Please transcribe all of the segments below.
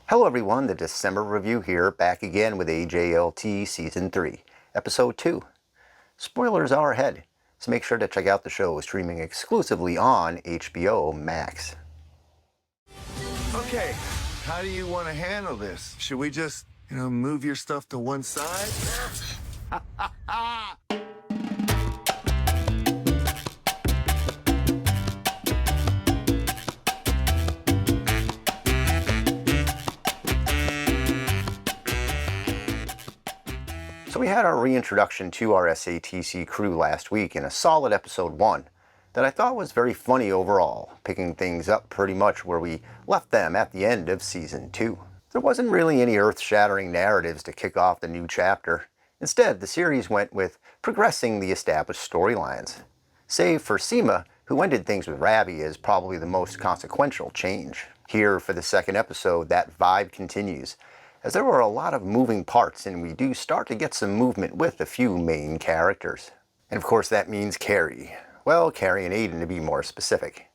Hello everyone, the December review here, back again with AJLT Season 3, Episode 2. Spoilers are ahead, so make sure to check out the show streaming exclusively on HBO Max. Okay, how do you want to handle this? Should we just, move your stuff to one side? So we had our reintroduction to our SATC crew last week in a solid Episode 1 that I thought was very funny overall, picking things up pretty much where we left them at the end of Season 2. There wasn't really any earth-shattering narratives to kick off the new chapter. Instead, the series went with progressing the established storylines, save for Sema, who ended things with Ravi as probably the most consequential change. Here, for the second episode, that vibe continues, as there were a lot of moving parts and we do start to get some movement with a few main characters. And of course that means Carrie. Well, Carrie and Aiden to be more specific.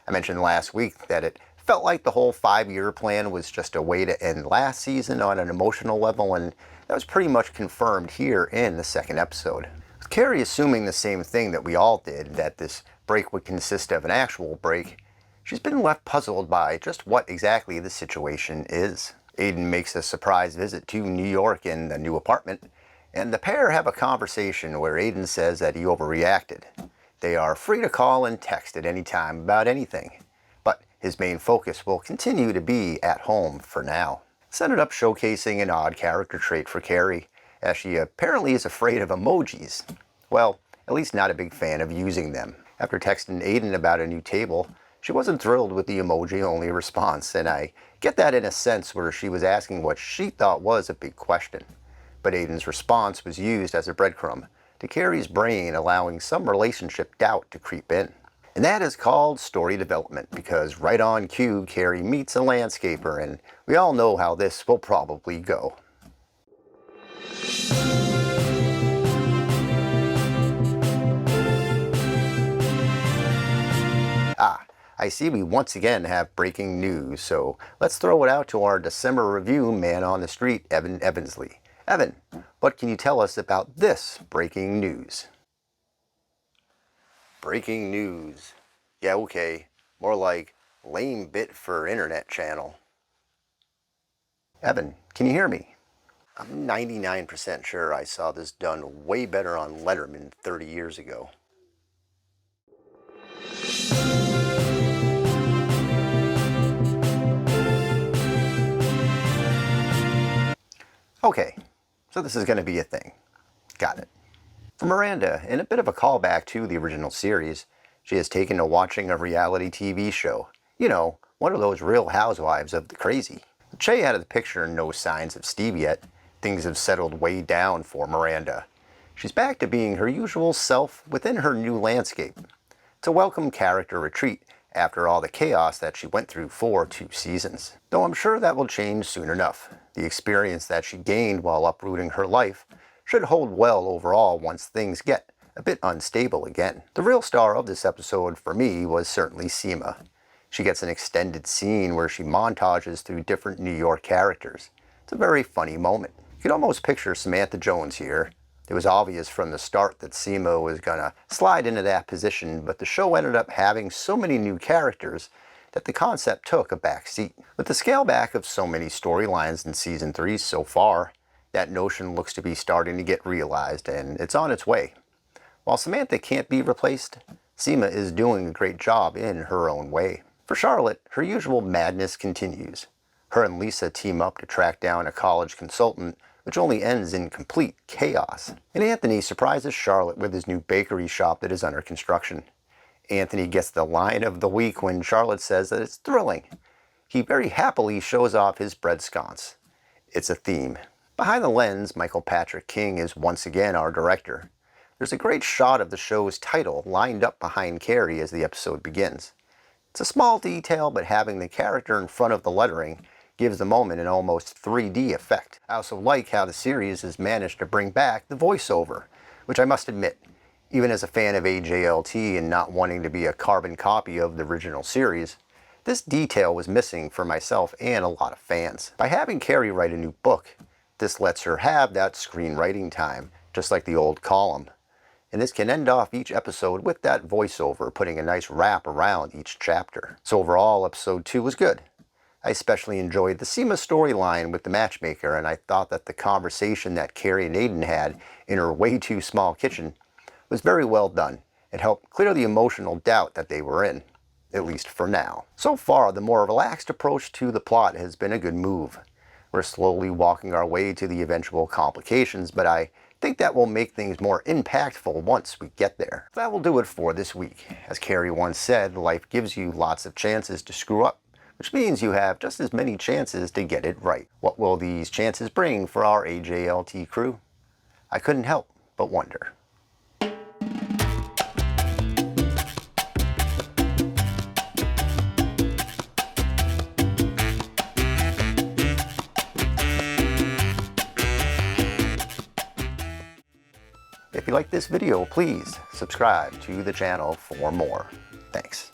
I mentioned last week that it felt like the whole 5-year plan was just a way to end last season on an emotional level, and that was pretty much confirmed here in the second episode. With Carrie assuming the same thing that we all did, that this break would consist of an actual break, she's been left puzzled by just what exactly the situation is. Aiden makes a surprise visit to New York in the new apartment, and the pair have a conversation where Aiden says that he overreacted. They are free to call and text at any time about anything, but his main focus will continue to be at home for now. This ended up showcasing an odd character trait for Carrie, as she apparently is afraid of emojis. Well, at least not a big fan of using them. After texting Aiden about a new table, she wasn't thrilled with the emoji-only response, and I get that in a sense where she was asking what she thought was a big question. But Aiden's response was used as a breadcrumb to Carrie's brain, allowing some relationship doubt to creep in. And that is called story development, because right on cue, Carrie meets a landscaper, and we all know how this will probably go. I see we once again have breaking news, so let's throw it out to our December review man on the street, Evan Evansley. Evan, what can you tell us about this breaking news? Breaking news. Yeah, okay. More like lame bit for internet channel. Evan, can you hear me? I'm 99% sure I saw this done way better on Letterman 30 years ago. Okay, so this is going to be a thing. Got it. For Miranda, in a bit of a callback to the original series, she has taken to watching a reality TV show. You know, one of those Real Housewives of the crazy. With Che out of the picture and no signs of Steve yet, things have settled way down for Miranda. She's back to being her usual self within her new landscape. It's a welcome character retreat after all the chaos that she went through for 2 seasons. Though I'm sure that will change soon enough. The experience that she gained while uprooting her life should hold well overall once things get a bit unstable again. The real star of this episode for me was certainly Sema. She gets an extended scene where she montages through different New York characters. It's a very funny moment. You can almost picture Samantha Jones here. It was obvious from the start that Sema was gonna slide into that position, but the show ended up having so many new characters that the concept took a back seat. With the scale back of so many storylines in Season 3 so far, that notion looks to be starting to get realized, and it's on its way. While Samantha can't be replaced, Sema is doing a great job in her own way. For Charlotte, her usual madness continues. Her and Lisa team up to track down a college consultant, which only ends in complete chaos. And Anthony surprises Charlotte with his new bakery shop that is under construction. Anthony gets the line of the week when Charlotte says that it's thrilling. He very happily shows off his bread sconce. It's a theme. Behind the lens, Michael Patrick King is once again our director. There's a great shot of the show's title lined up behind Carrie as the episode begins. It's a small detail, but having the character in front of the lettering gives the moment an almost 3D effect. I also like how the series has managed to bring back the voiceover, which I must admit, even as a fan of AJLT and not wanting to be a carbon copy of the original series, This detail was missing for myself and a lot of fans. By having Carrie write a new book, this lets her have that screenwriting time, just like the old column. And this can end off each episode with that voiceover, putting a nice wrap around each chapter. So overall, episode 2 was good. I especially enjoyed the Sema storyline with the matchmaker, and I thought that the conversation that Carrie and Aiden had in her way too small kitchen was very well done. It helped clear the emotional doubt that they were in, at least for now. So far, the more relaxed approach to the plot has been a good move. We're slowly walking our way to the eventual complications, but I think that will make things more impactful once we get there. That will do it for this week. As Carrie once said, life gives you lots of chances to screw up, which means you have just as many chances to get it right. What will these chances bring for our AJLT crew? I couldn't help but wonder. If you like this video, please subscribe to the channel for more. Thanks.